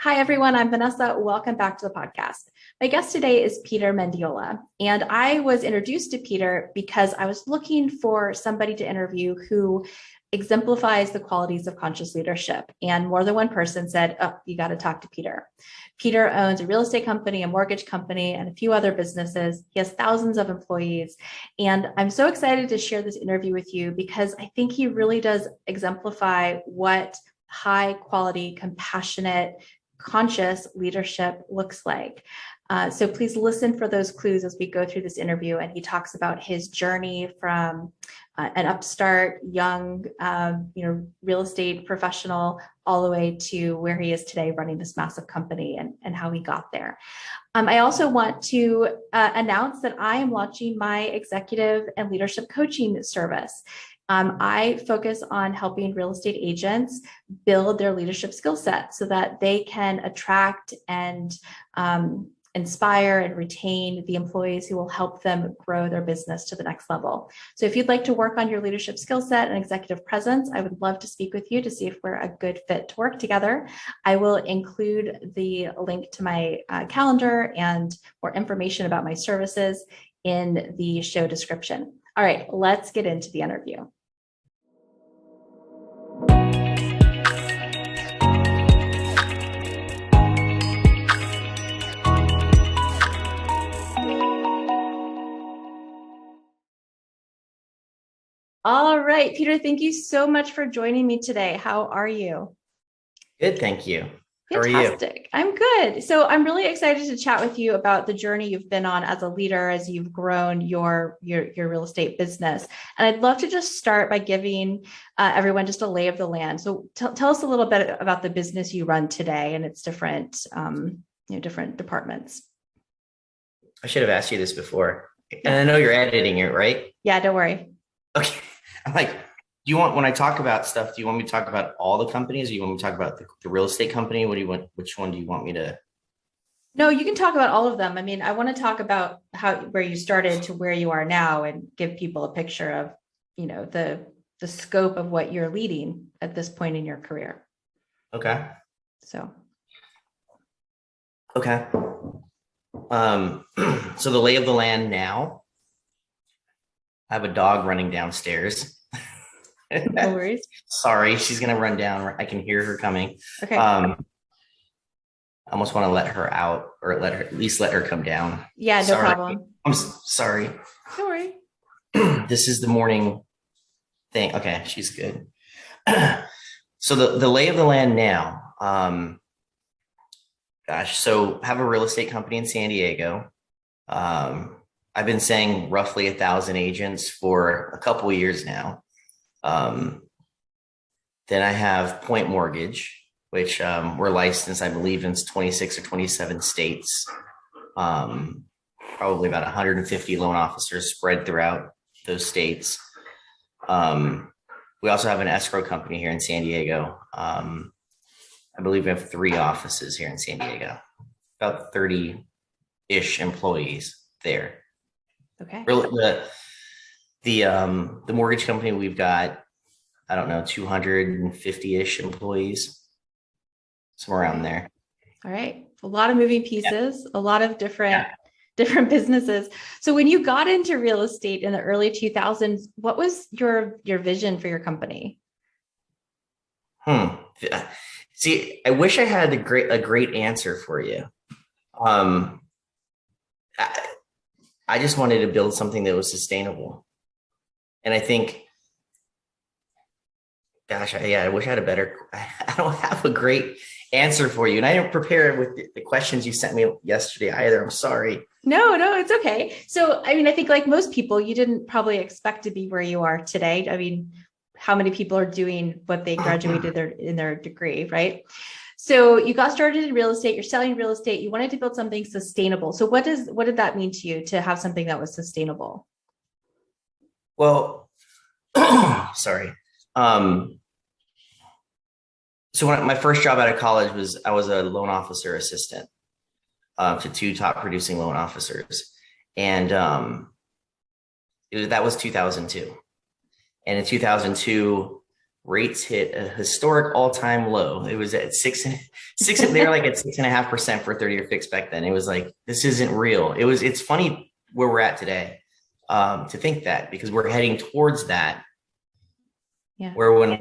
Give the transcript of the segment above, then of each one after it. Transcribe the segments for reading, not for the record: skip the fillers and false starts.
Hi, everyone. I'm Vanessa. Welcome back to the podcast. My guest today is Peter Mendiola. And I was introduced to Peter because I was looking for somebody to interview who exemplifies the qualities of conscious leadership. And more than one person said, oh, you got to talk to Peter. Peter owns a real estate company, a mortgage company, and a few other businesses. He has thousands of employees. And I'm so excited to share this interview with you because I think he really does exemplify what high quality, compassionate, conscious leadership looks like. So please listen for those clues as we go through this interview. And he talks about his journey from an upstart young, real estate professional all the way to where he is today running this massive company and how he got there. I also want to announce that I am launching my executive and leadership coaching service. I focus on helping real estate agents build their leadership skill set so that they can attract and inspire and retain the employees who will help them grow their business to the next level. So if you'd like to work on your leadership skill set and executive presence, I would love to speak with you to see if we're a good fit to work together. I will include the link to my calendar and more information about my services in the show description. All right, let's get into the interview. All right, Peter, thank you so much for joining me today. How are you? Good, thank you. How are you? Fantastic. I'm good. So I'm really excited to chat with you about the journey you've been on as a leader as you've grown your real estate business. And I'd love to just start by giving everyone just a lay of the land. So tell us a little bit about the business you run today and its different different departments. I should have asked you this before. And I know you're editing it, right? Yeah, don't worry. Okay. I'm like, when I talk about stuff, do you want me to talk about all the companies? Or you want me to talk about the real estate company? What do you want? Which one do you want me to? No, you can talk about all of them. I mean, I want to talk about where you started to where you are now and give people a picture of, the scope of what you're leading at this point in your career. Okay. So. Okay. So the lay of the land now. I have a dog running downstairs. No worries. Sorry, she's gonna run down. I can hear her coming. Okay. I almost want to let her out, or at least let her come down. Yeah, no problem. I'm sorry. Don't worry. This is the morning thing. Okay, she's good. So the lay of the land now. So have a real estate company in San Diego. I've been saying roughly 1,000 agents for a couple of years now. Then I have Point Mortgage, which we're licensed, I believe, in 26 or 27 states. Probably about 150 loan officers spread throughout those states. We also have an escrow company here in San Diego. I believe we have 3 offices here in San Diego, about 30-ish employees there. Okay. The mortgage company, we've got, I don't know, 250-ish employees, somewhere around there. All right. A lot of moving pieces, a lot of different businesses. So when you got into real estate in the early 2000s, what was your vision for your company? See, I wish I had a great answer for you. I just wanted to build something that was sustainable. And I think, I wish I had I don't have a great answer for you. And I didn't prepare with the questions you sent me yesterday either. I'm sorry. No, it's okay. So, I mean, I think like most people, you didn't probably expect to be where you are today. I mean, how many people are doing what they graduated in their degree, right? So you got started in real estate, you're selling real estate, you wanted to build something sustainable. So what did that mean to you to have something that was sustainable? Well, sorry. So when my first job out of college I was a loan officer assistant to 2 top producing loan officers. And that was 2002. And in 2002, rates hit a historic all-time low. It was at six, they were like at 6.5% for 30-year fixed back then. It was like, this isn't real. It's funny where we're at today, to think that, because we're heading towards that. Yeah. Where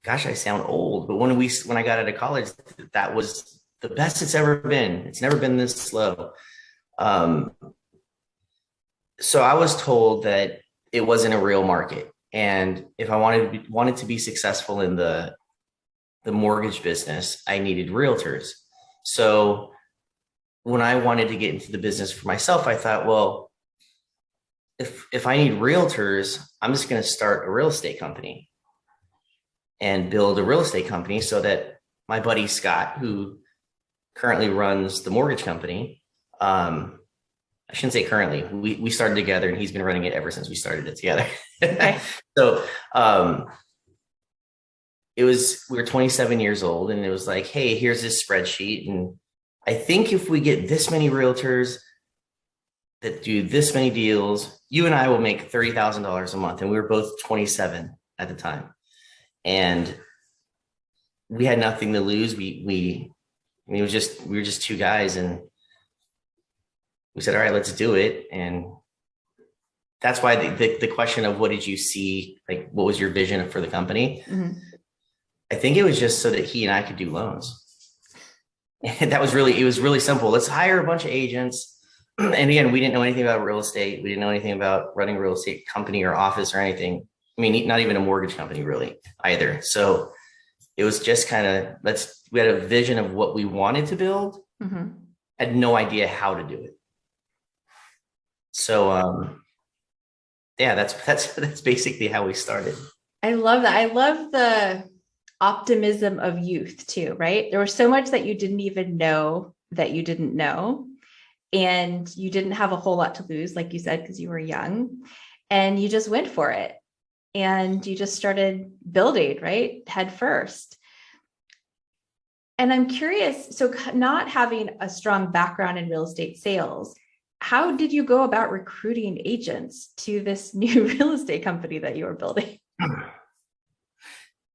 gosh, I sound old, but when I got out of college, that was the best it's ever been. It's never been this slow. Um, so I was told that it wasn't a real market. And if I wanted to be successful in the mortgage business, I needed realtors. So when I wanted to get into the business for myself, I thought, well, if I need realtors, I'm just going to start a real estate company and build a real estate company so that my buddy Scott, who currently runs the mortgage company, I shouldn't say currently, we started together and he's been running it ever since we started it together. Okay. So we were 27 years old, and it was like, hey, here's this spreadsheet. And I think if we get this many realtors that do this many deals, you and I will make $30,000 a month. And we were both 27 at the time. And we had nothing to lose. We were just two guys, and we said, all right, let's do it. And that's why the question of what did you see, like, what was your vision for the company? Mm-hmm. I think it was just so that he and I could do loans. And it was really simple. Let's hire a bunch of agents. And again, we didn't know anything about real estate. We didn't know anything about running a real estate company or office or anything. I mean, not even a mortgage company really either. So it was just kind of, we had a vision of what we wanted to build. Mm-hmm. Had no idea how to do it. So, yeah, that's basically how we started. I love that. I love the optimism of youth too, right? There was so much that you didn't even know that you didn't know. And you didn't have a whole lot to lose, like you said, because you were young, and you just went for it. And you just started building, right? Head first. And I'm curious, so not having a strong background in real estate sales, how did you go about recruiting agents to this new real estate company that you were building?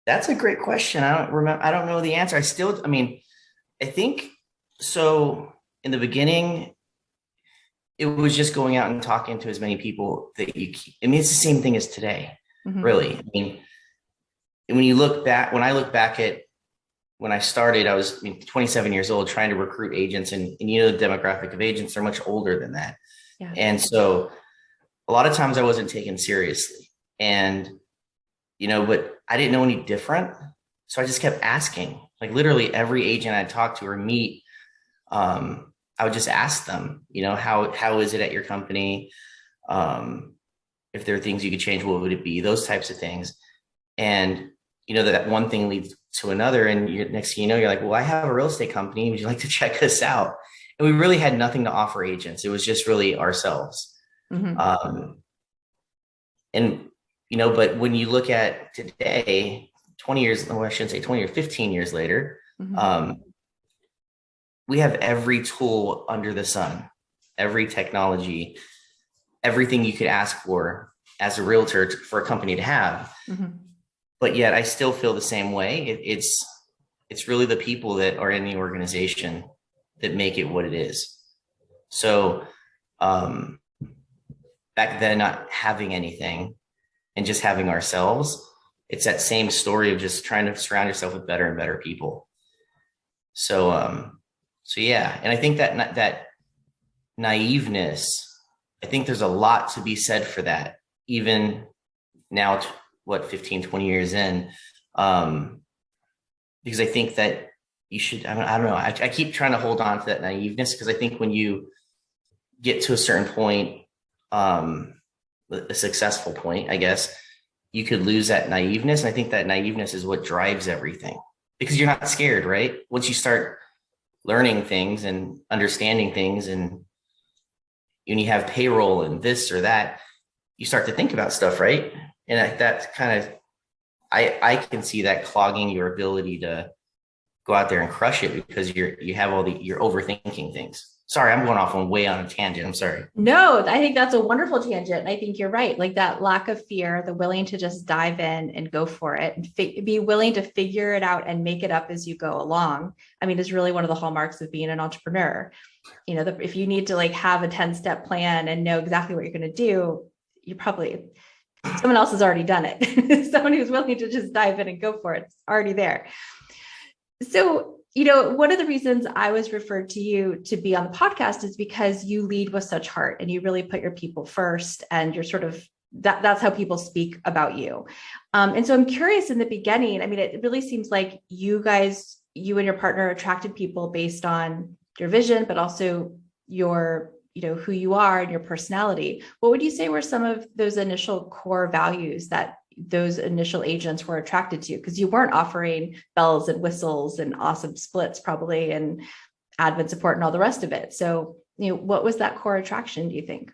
That's a great question. I don't know the answer. I think so. In the beginning, it was just going out and talking to as many people that you keep. I mean, it's the same thing as today, Mm-hmm. really. I mean, when I look back at when I started, I was 27 years old trying to recruit agents, and the demographic of agents are much older than that. Yeah. And so a lot of times I wasn't taken seriously, and, but I didn't know any different. So I just kept asking, like literally every agent I talked to or meet, I would just ask them, how is it at your company? If there are things you could change, what would it be? Those types of things. And, that one thing leads to another. And next thing you know, you're like, well, I have a real estate company. Would you like to check us out? And we really had nothing to offer agents. It was just really ourselves. Mm-hmm. But when you look at today, 20 years, well, I shouldn't say 20 or 15 years later, Mm-hmm. We have every tool under the sun, every technology, everything you could ask for as a realtor for a company to have. Mm-hmm. But yet I still feel the same way. It's really the people that are in the organization that make it what it is. So back then, not having anything and just having ourselves, it's that same story of just trying to surround yourself with better and better people. So yeah, and I think that naiveness, I think there's a lot to be said for that, even now, 15, 20 years in, because I think that you should, I don't know, I keep trying to hold on to that naiveness, because I think when you get to a certain point, a successful point, I guess, you could lose that naiveness. And I think that naiveness is what drives everything, because you're not scared, right? Once you start learning things and understanding things, and you have payroll and this or that, you start to think about stuff, right? And that's kind of, I can see that clogging your ability to go out there and crush it because you're overthinking things. Sorry, I'm going off on way on a tangent. I'm sorry. No, I think that's a wonderful tangent. And I think you're right. Like that lack of fear, the willing to just dive in and go for it and be willing to figure it out and make it up as you go along. I mean, is really one of the hallmarks of being an entrepreneur. You know, if you need to like have a 10-step plan and know exactly what you're going to do, you probably, someone else has already done it. Someone who's willing to just dive in and go for it. It's already there. So, you know, one of the reasons I was referred to you to be on the podcast is because you lead with such heart and you really put your people first, and you're sort of that's how people speak about you. And so I'm curious, in the beginning, I mean, it really seems like you and your partner attracted people based on your vision, but also your, you know, who you are and your personality. What would you say were some of those initial core values that those initial agents were attracted to? Because you weren't offering bells and whistles and awesome splits probably, and admin support and all the rest of it. So, you know, what was that core attraction, do you think?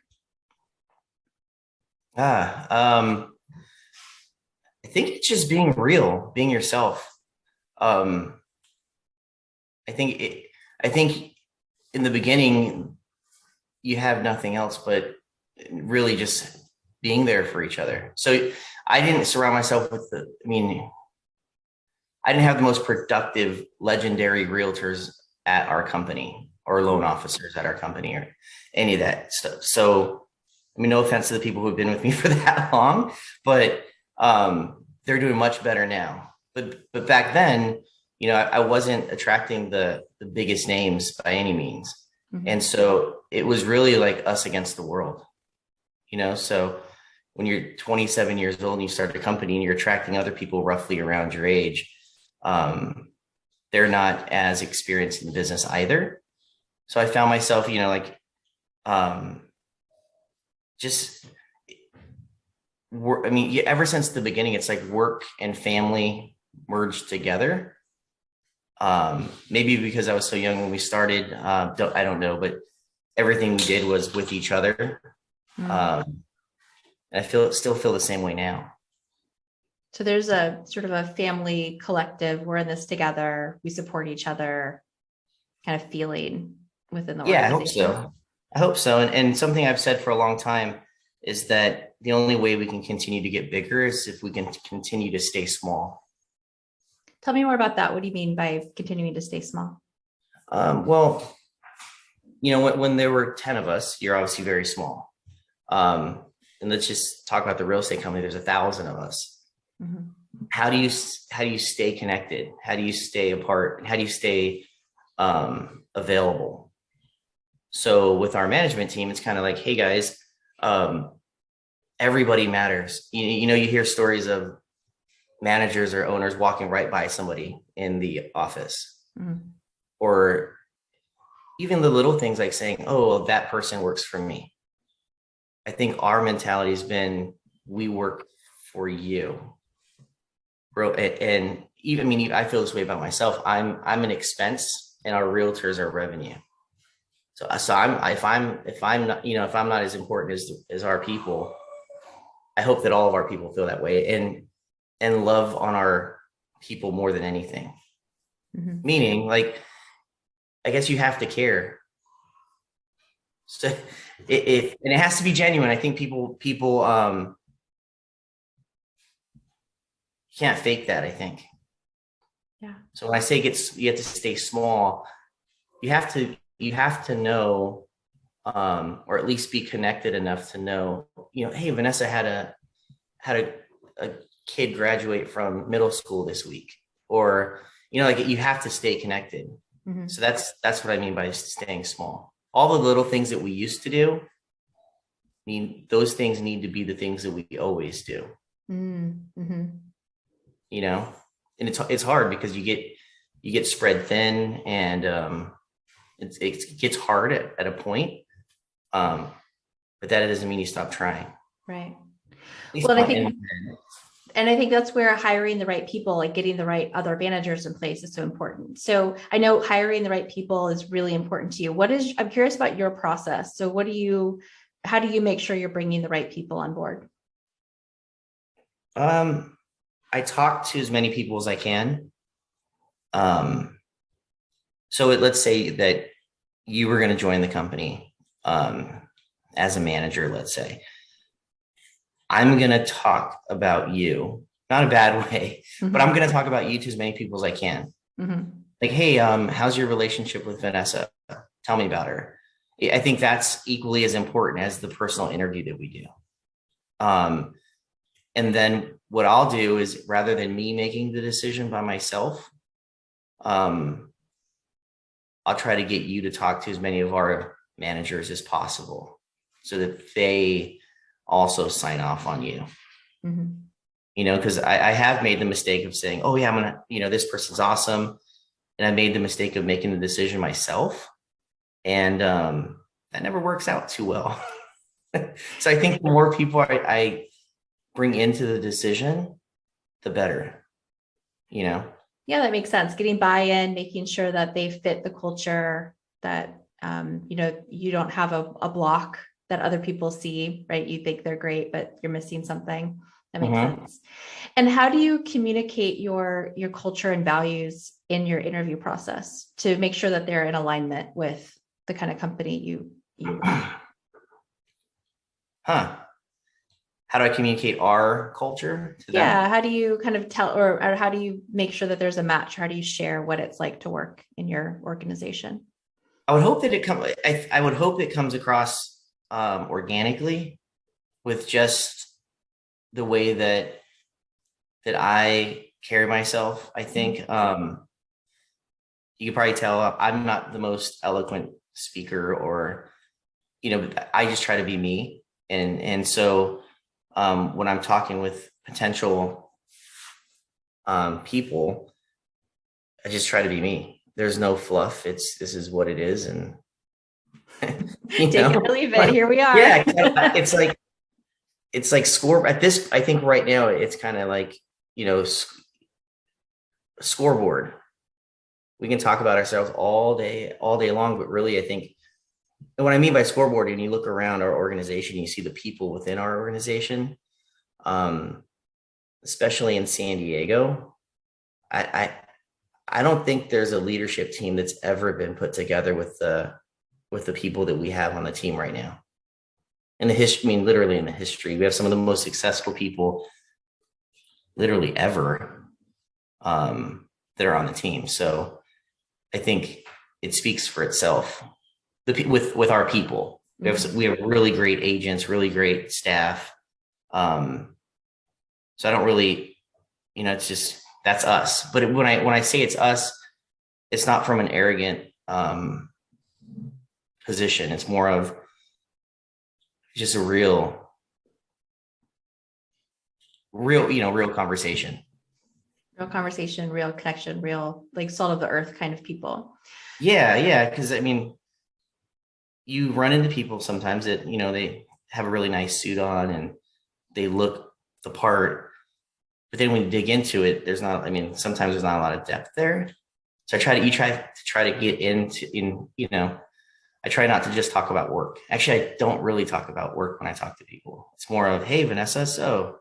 I think it's just being real, being yourself. Um, I think it, I think in the beginning you have nothing else but really just being there for each other. So I didn't surround myself with I didn't have the most productive, legendary realtors at our company or loan officers at our company or any of that stuff. So, I mean, no offense to the people who've been with me for that long, but they're doing much better now. But back then, you know, I wasn't attracting the biggest names by any means. Mm-hmm. And so it was really like us against the world, you know? So when you're 27 years old and you start a company and you're attracting other people roughly around your age, they're not as experienced in the business either. So I found myself, you know, like, just work. I mean, ever since the beginning, it's like work and family merged together. Maybe because I was so young when we started, I don't know, but everything we did was with each other. And I still feel the same way now. So there's a sort of a family collective. We're in this together. We support each other kind of feeling within the Yeah, I hope organization. so. I hope so. And something I've said for a long time is that the only way we can continue to get bigger is if we can continue to stay small. Tell me more about that. What do you mean by continuing to stay small? Well, you know, when there were 10 of us, you're obviously very small. And let's just talk about the real estate company. There's 1,000 of us. Mm-hmm. How do you stay connected? How do you stay apart? How do you stay available? So with our management team, it's kind of like, hey guys, everybody matters. You know, you hear stories of managers or owners walking right by somebody in the office, or even the little things like saying, oh, well, that person works for me. I think our mentality has been, we work for you, bro. And even, I mean, I feel this way about myself. I'm an expense and our realtors are revenue. So if I'm not, you know, if I'm not as important as our people, I hope that all of our people feel that way and love on our people more than anything. Mm-hmm. Meaning, like, I guess you have to care. So and it has to be genuine. I think people can't fake that, I think. Yeah. So when I say you have to stay small, you have to know, or at least be connected enough to know, you know, hey, Vanessa had a kid graduate from middle school this week, or, you know, like, you have to stay connected. Mm-hmm. So that's what I mean by staying small. All the little things that we used to do, I mean, those things need to be the things that we always do. Mm-hmm. You know, and it's hard because you get spread thin, and it gets hard at a point. But that doesn't mean you stop trying. Right. At least Well, and I think that's where hiring the right people, like getting the right other managers in place, is so important. So I know hiring the right people is really important to you. I'm curious about your process. So how do you make sure you're bringing the right people on board? I talk to as many people as I can. let's say that you were going to join the company as a manager, let's say. I'm going to talk about you, not a bad way, but I'm going to talk about you to as many people as I can. Like, hey, how's your relationship with Vanessa? Tell me about her. I think that's equally as important as the personal interview that we do. And then what I'll do is, rather than me making the decision by myself, I'll try to get you to talk to as many of our managers as possible so that they also sign off on you. Because I have made the mistake of saying, oh yeah, I'm gonna, this person's awesome. And I made the mistake of making the decision myself. And that never works out too well. So I think the more people I bring into the decision, the better, Yeah, that makes sense. Getting buy-in, making sure that they fit the culture, that, you don't have a block that other people see, right? You think they're great, but you're missing something. That makes sense. And how do you communicate your culture and values in your interview process to make sure that they're in alignment with the kind of company you How do I communicate our culture to them? Yeah. How do you kind of tell, or how do you make sure that there's a match? How do you share what it's like to work in your organization? I would hope that I would hope it comes across organically, with just the way that I carry myself. I think you can probably tell I'm not the most eloquent speaker, or I just try to be me, and so when I'm talking with potential people, I just try to be me. There's no fluff. This is what it is, and take it or leave it. Here we are. Yeah, it's like score at this. I think right now it's kind of like scoreboard. We can talk about ourselves all day long, but really, I think, and what I mean by scoreboard, when you look around our organization, you see the people within our organization, especially in San Diego. I don't think there's a leadership team that's ever been put together with the people that we have on the team right now. In the history, literally in the history, we have some of the most successful people literally ever that are on the team. So I think it speaks for itself. With our people, we have really great agents, really great staff. So I don't really, it's just, that's us. But when I say it's us, it's not from an arrogant position. It's more of just a real conversation. Real conversation, real connection, real, like, salt of the earth kind of people. Yeah. Because you run into people sometimes that, they have a really nice suit on and they look the part, but then when you dig into it, sometimes there's not a lot of depth there. So try to get I try not to just talk about work. Actually, I don't really talk about work when I talk to people. It's more of, hey, Vanessa, so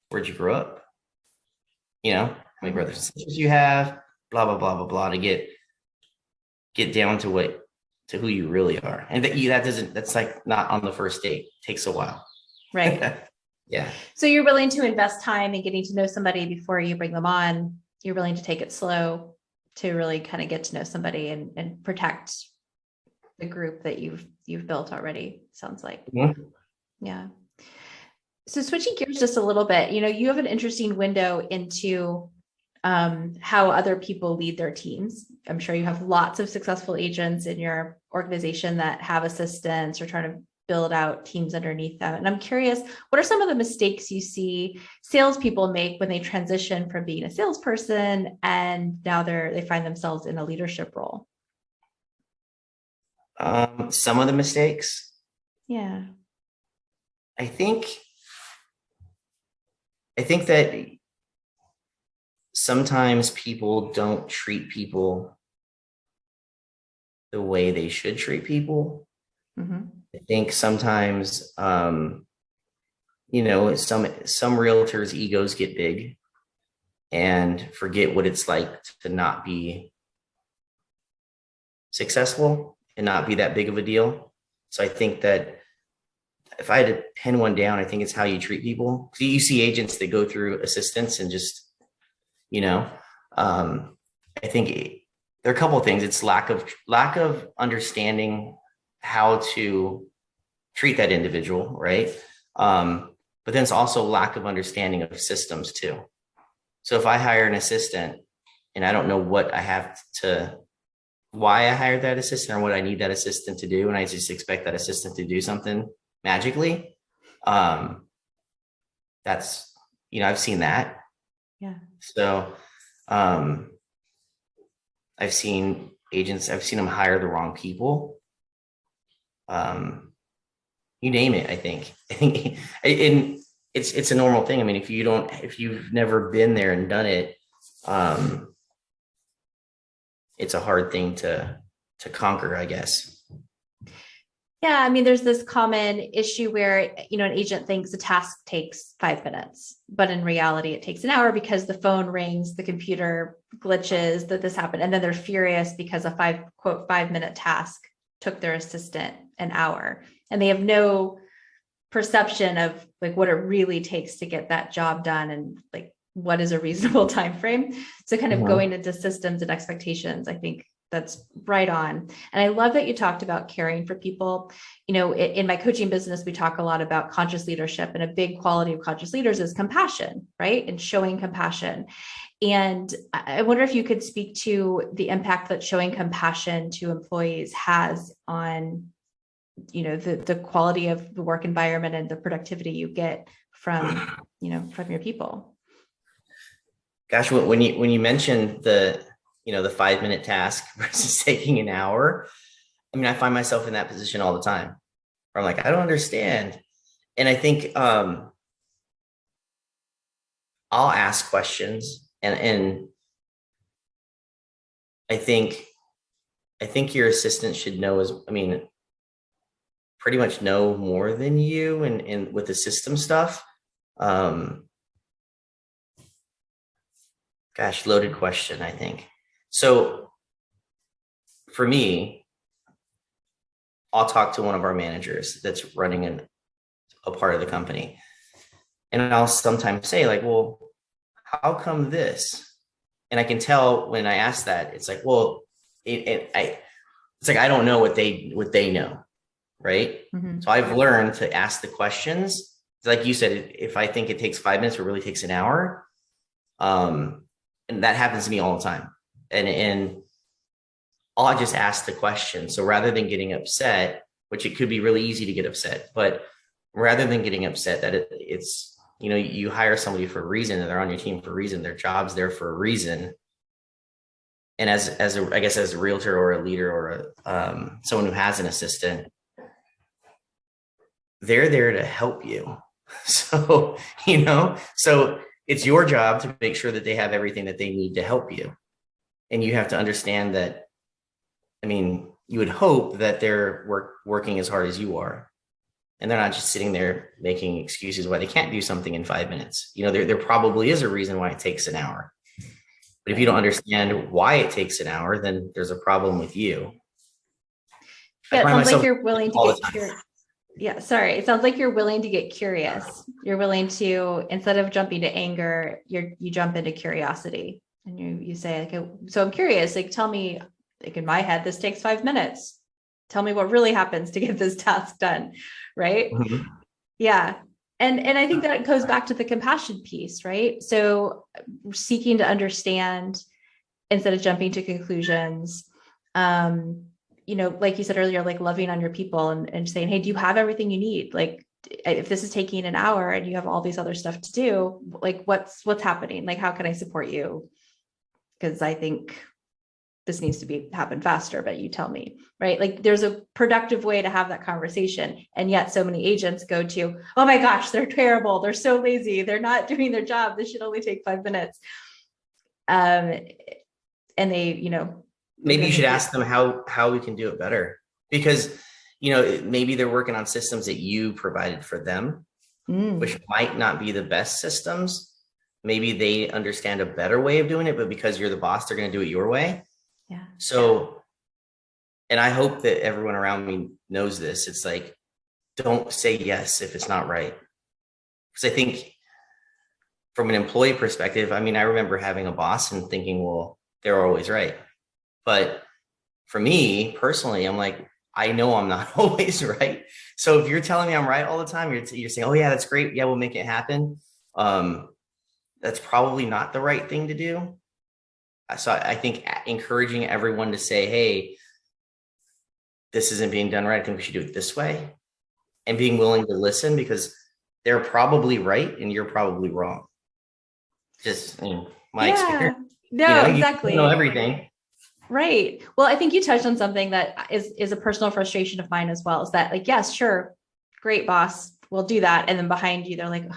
where'd you grow up? How many brothers and sisters you have, blah, blah, blah, blah, blah, to get down to who you really are. And that's like not on the first date. It takes a while. Right. Yeah. So you're willing to invest time in getting to know somebody before you bring them on. You're willing to take it slow to really kind of get to know somebody and protect the group that you've built already, sounds like. Yeah. So switching gears just a little bit, you have an interesting window into how other people lead their teams. I'm sure you have lots of successful agents in your organization that have assistants or trying to build out teams underneath them. And I'm curious, what are some of the mistakes you see salespeople make when they transition from being a salesperson and now they find themselves in a leadership role? Some of the mistakes. Yeah. I think that sometimes people don't treat people the way they should treat people. I think sometimes, some realtors' egos get big and forget what it's like to not be successful and not be that big of a deal. So I think that if I had to pin one down, I think it's how you treat people. You see agents that go through assistants and just, you know, I think there are a couple of things. It's lack of understanding how to treat that individual, right? But then it's also lack of understanding of systems too. So if I hire an assistant and I don't know why I hired that assistant or what I need that assistant to do, and I just expect that assistant to do something magically, that's, I've seen that. Yeah. So I've seen them hire the wrong people. You name it, I think. And it's a normal thing. I mean, if you've never been there and done it, it's a hard thing to conquer, I guess. Yeah, I mean, there's this common issue where, an agent thinks a task takes 5 minutes, but in reality, it takes an hour because the phone rings, the computer glitches, that this happened. And then they're furious because a 5-minute task took their assistant an hour. And they have no perception of like what it really takes to get that job done and like what is a reasonable time frame. So kind of going into systems and expectations, I think that's right on. And I love that you talked about caring for people. In my coaching business, we talk a lot about conscious leadership, and a big quality of conscious leaders is compassion, right? And showing compassion. And I wonder if you could speak to the impact that showing compassion to employees has on, the quality of the work environment and the productivity you get from your people. Gosh, when you mentioned the 5-minute task versus taking an hour, I mean, I find myself in that position all the time where I'm like, I don't understand. And I think I'll ask questions, and I think your assistant should pretty much know more than you and with the system stuff. Gosh, loaded question, I think. So for me, I'll talk to one of our managers that's running a part of the company. And I'll sometimes say like, well, how come this? And I can tell when I ask that, it's like, well, it's like, I don't know what they know. Right. Mm-hmm. So I've learned to ask the questions. Like you said, if I think it takes 5 minutes, it really takes an hour. And that happens to me all the time. And I'll just ask the question. So rather than getting upset, which it could be really easy to get upset, but rather than getting upset that it's, you hire somebody for a reason and they're on your team for a reason, their job's there for a reason. And as a realtor or a leader or someone who has an assistant, they're there to help you. So, so it's your job to make sure that they have everything that they need to help you. And you have to understand that, you would hope that they're working as hard as you are. And they're not just sitting there making excuses why they can't do something in 5 minutes. There probably is a reason why it takes an hour. But if you don't understand why it takes an hour, then there's a problem with you. Yeah, it sounds like you're willing to get curious. Yeah, sorry. It sounds like you're willing to get curious. You're willing to, instead of jumping to anger, you jump into curiosity, and you say, okay, so I'm curious, like, tell me, like in my head, this takes 5 minutes. Tell me what really happens to get this task done. Right. Mm-hmm. Yeah. And I think that goes back to the compassion piece, right? So seeking to understand instead of jumping to conclusions, like you said earlier, like loving on your people and saying, hey, do you have everything you need? Like, if this is taking an hour and you have all these other stuff to do, like what's happening? Like, how can I support you? Because I think this needs to happen faster, but you tell me, right? Like there's a productive way to have that conversation. And yet so many agents go to, oh my gosh, they're terrible. They're so lazy. They're not doing their job. This should only take 5 minutes. And they, maybe you should ask them how we can do it better, because, maybe they're working on systems that you provided for them, which might not be the best systems. Maybe they understand a better way of doing it, but because you're the boss, they're going to do it your way. Yeah. So and I hope that everyone around me knows this. It's like, don't say yes if it's not right. Because I think from an employee perspective, I mean, I remember having a boss and thinking, well, they're always right. But for me personally, I'm like, I know I'm not always right. So if you're telling me I'm right all the time, you're saying, oh yeah, that's great. Yeah, we'll make it happen. Um, that's probably not the right thing to do. So I think encouraging everyone to say, hey, this isn't being done right. I think we should do it this way, and being willing to listen because they're probably right and you're probably wrong. Just in my Yeah. experience, No, you don't know exactly. everything. Right. Well, I think you touched on something that is a personal frustration of mine as well. Is that like, yes, sure, great boss, we'll do that. And then behind you, they're like,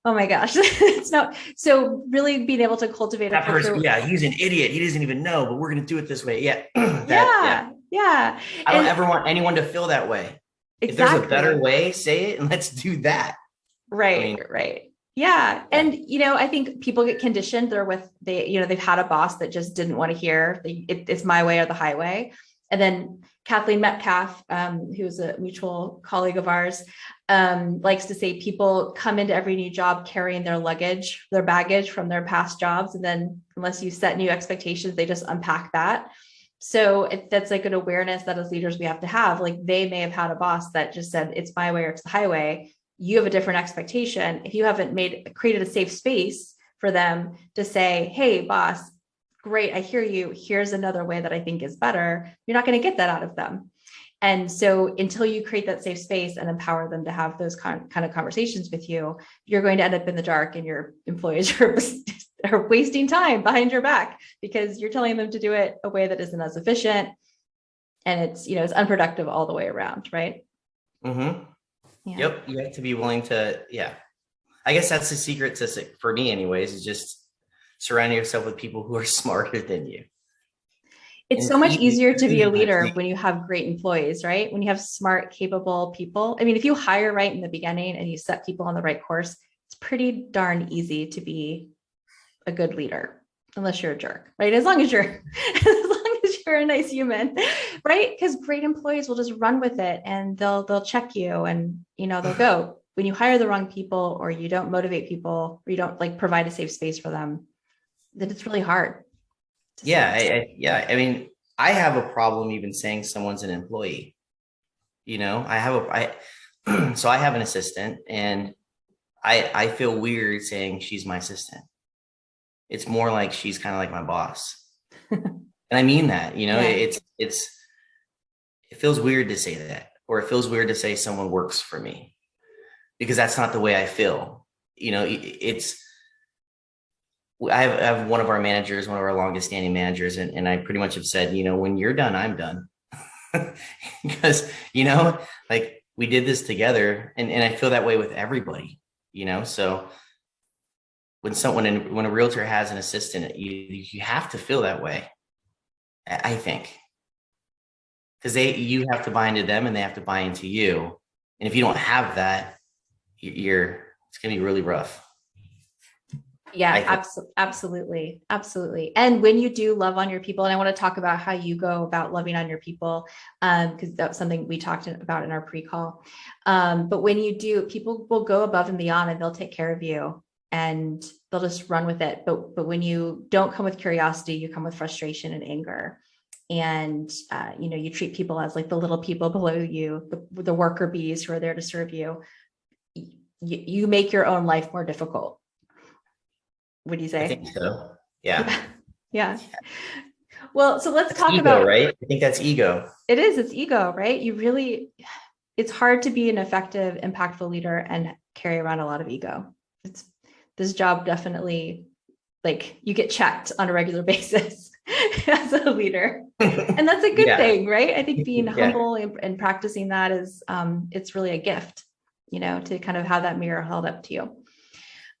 oh my gosh, it's not. So really being able to cultivate a That person, culture. yeah, he's an idiot. He doesn't even know, but we're going to do it this way. Yeah, yeah. Yeah. Yeah. I don't And ever want anyone to feel that way. If there's a better exactly. way, say it and let's do that. I Right, mean, right. Yeah. yeah. And, I think people get conditioned. They've had a boss that just didn't want to hear it's my way or the highway. And then Kathleen Metcalf, who's a mutual colleague of ours, likes to say people come into every new job carrying their luggage, their baggage from their past jobs. And then unless you set new expectations, they just unpack that. So that's like an awareness that as leaders we have to have. Like they may have had a boss that just said, it's my way or it's the highway. You have a different expectation. If you haven't created a safe space for them to say, hey, boss, great, I hear you. Here's another way that I think is better. You're not going to get that out of them. And so until you create that safe space and empower them to have those kind of conversations with you, you're going to end up in the dark and your employees are wasting time behind your back because you're telling them to do it a way that isn't as efficient. And it's unproductive all the way around, right? Mm-hmm. Yeah. Yep. You have to be willing to, yeah. I guess that's the secret to, for me anyways, is just surrounding yourself with people who are smarter than you. It's And so much easier to it's be a easy to leader see. when you have great employees, right? When you have smart, capable people. I mean, if you hire right in the beginning and you set people on the right course, it's pretty darn easy to be a good leader, unless you're a jerk, right? As long as you're as long as you're a nice human, right? Because great employees will just run with it and they'll check you and they'll go. When you hire the wrong people or you don't motivate people or you don't like provide a safe space for them, then it's really hard to see Yeah. that. Yeah. I mean, I have a problem even saying someone's an employee. I have so I have an assistant and I feel weird saying she's my assistant. It's more like she's kind of like my boss. And I mean that, Yeah. it feels weird to say that, or it feels weird to say someone works for me because that's not the way I feel. It's, I have one of our managers, one of our longest standing managers, and I pretty much have said, when you're done, I'm done. Because, like we did this together and I feel that way with everybody, so when a realtor has an assistant, you have to feel that way, I think, because you have to buy into them and they have to buy into you. And if you don't have that, it's going to be really rough. Yeah, I think. absolutely. Absolutely. And when you do love on your people, and I want to talk about how you go about loving on your people, because that's something we talked about in our pre-call. But when you do, people will go above and beyond and they'll take care of you and they'll just run with it. But when you don't come with curiosity, you come with frustration and anger. And you treat people as like the little people below you, the worker bees who are there to serve you. You make your own life more difficult. Would you I say? think so. Yeah. Yeah. Yeah. Well, so let's That's talk ego, about right? I think that's ego. it's ego, right? It's hard to be an effective, impactful leader and carry around a lot of ego. It's this job definitely like you get checked on a regular basis as a leader. And that's a good Yeah. thing, right? I think being Yeah. humble and practicing that is it's really a gift, to kind of have that mirror held up to you.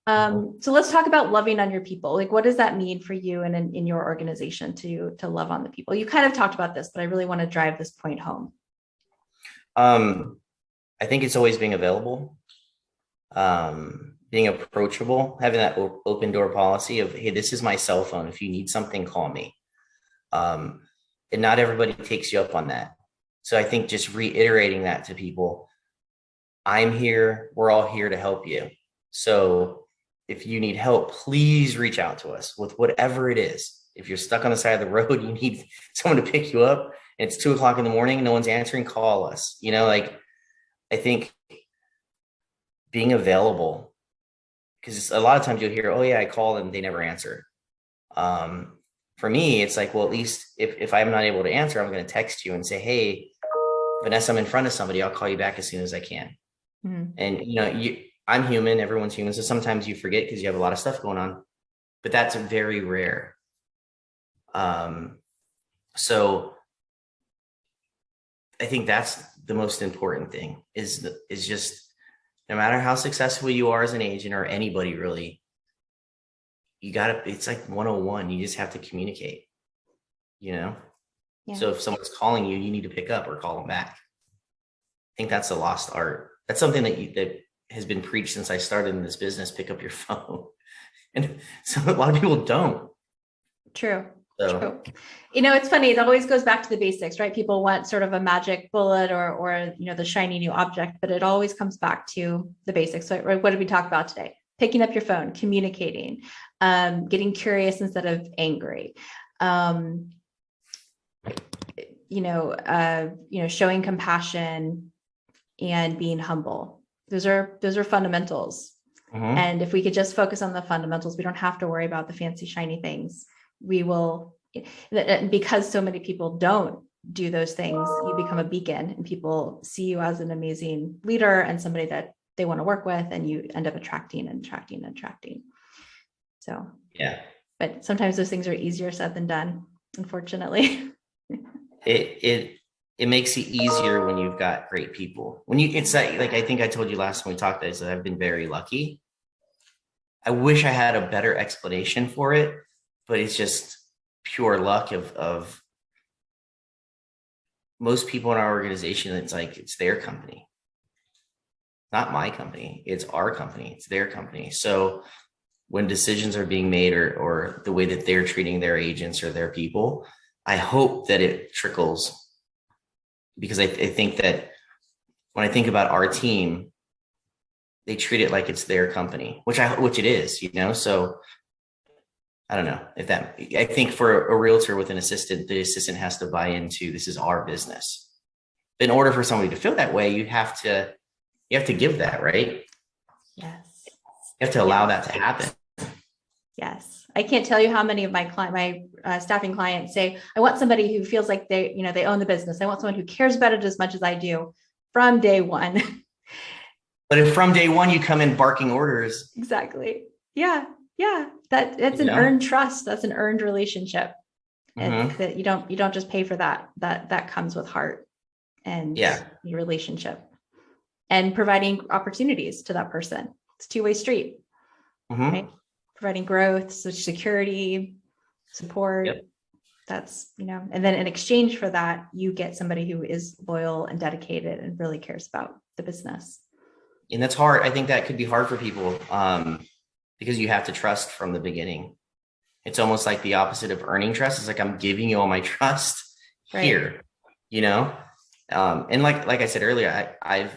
So let's talk about loving on your people. Like, what does that mean for you and in your organization to love on the people? You kind of talked about this, but I really want to drive this point home. Um, I think it's always being available, being approachable, having that open door policy of, hey, this is my cell phone. If you need something, call me. Um, and not everybody takes you up on that. So I think just reiterating that to people, I'm here, we're all here to help you. So if you need help, please reach out to us with whatever it is. If you're stuck on the side of the road, you need someone to pick you up, and it's 2 o'clock in the morning, no one's answering, call us. Like, I think being available, because a lot of times you'll hear, oh yeah, I called and they never answer. For me, it's like, well, at least if I'm not able to answer, I'm going to text you and say, hey, Vanessa, I'm in front of somebody. I'll call you back as soon as I can. Mm-hmm. And, I'm human. Everyone's human. So sometimes you forget because you have a lot of stuff going on, but that's very rare. So I think that's the most important thing is just, no matter how successful you are as an agent or anybody really, it's like 101. You just have to communicate, Yeah. So if someone's calling you, you need to pick up or call them back. I think that's a lost art. That's something that has been preached since I started in this business. Pick up your phone. And so a lot of people don't. True. True. It's funny. It always goes back to the basics, right? People want sort of a magic bullet or the shiny new object, but it always comes back to the basics. So, right, what did we talk about today? Picking up your phone, communicating, getting curious instead of angry, showing compassion and being humble. Those are fundamentals. Mm-hmm. And if we could just focus on the fundamentals, we don't have to worry about the fancy, shiny things. We will, because so many people don't do those things, you become a beacon and people see you as an amazing leader and somebody that they want to work with, and you end up attracting. So, yeah. But sometimes those things are easier said than done, unfortunately. It makes it easier when you've got great people. It's like I think I told you last time we talked, is that I've been very lucky. I wish I had a better explanation for it, but it's just pure luck of most people in our organization. It's like, it's their company, not my company. It's our company. It's their company. So when decisions are being made or the way that they're treating their agents or their people, I hope that it trickles, because I think that when I think about our team, they treat it like it's their company, which it is, so I don't know I think for a realtor with an assistant, the assistant has to buy into, this is our business. But in order for somebody to feel that way, you have to give that, right? Yes. You have to allow that to happen. Yes. I can't tell you how many of my staffing clients say, I want somebody who feels like they own the business. I want someone who cares about it as much as I do from day one. But if from day one you come in barking orders. Exactly. Yeah. Yeah. That's an earned trust. That's an earned relationship. And that you don't just pay for that. That comes with heart and your relationship and providing opportunities to that person. It's a two-way street. Right? Providing growth, security, support. Yep. That's, and then in exchange for that, you get somebody who is loyal and dedicated and really cares about the business. And that's hard. I think that could be hard for people because you have to trust from the beginning. It's almost like the opposite of earning trust. It's like, I'm giving you all my trust here, and like I said earlier, I've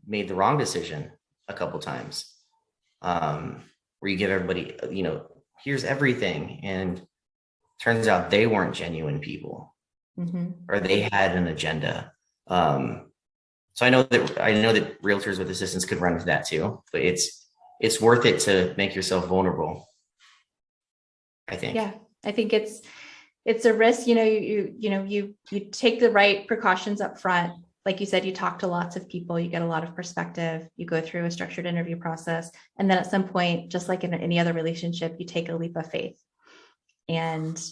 made the wrong decision a couple times. Where you give everybody, here's everything. And turns out they weren't genuine people, or they had an agenda. So I know that realtors with assistants could run into that too, but it's worth it to make yourself vulnerable, I think. Yeah, I think it's a risk. You take the right precautions up front. Like you said, you talk to lots of people, you get a lot of perspective, you go through a structured interview process. And then at some point, just like in any other relationship, you take a leap of faith. And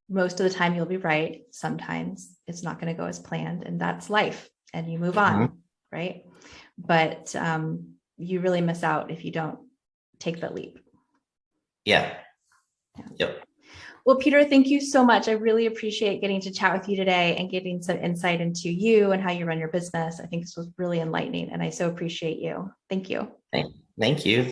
most of the time you'll be right. Sometimes it's not going to go as planned, and that's life, and you move on, right? But you really miss out if you don't take that leap. Yeah. Yep. Well, Peter, thank you so much. I really appreciate getting to chat with you today and getting some insight into you and how you run your business. I think this was really enlightening, and I so appreciate you. Thank you. Thank you.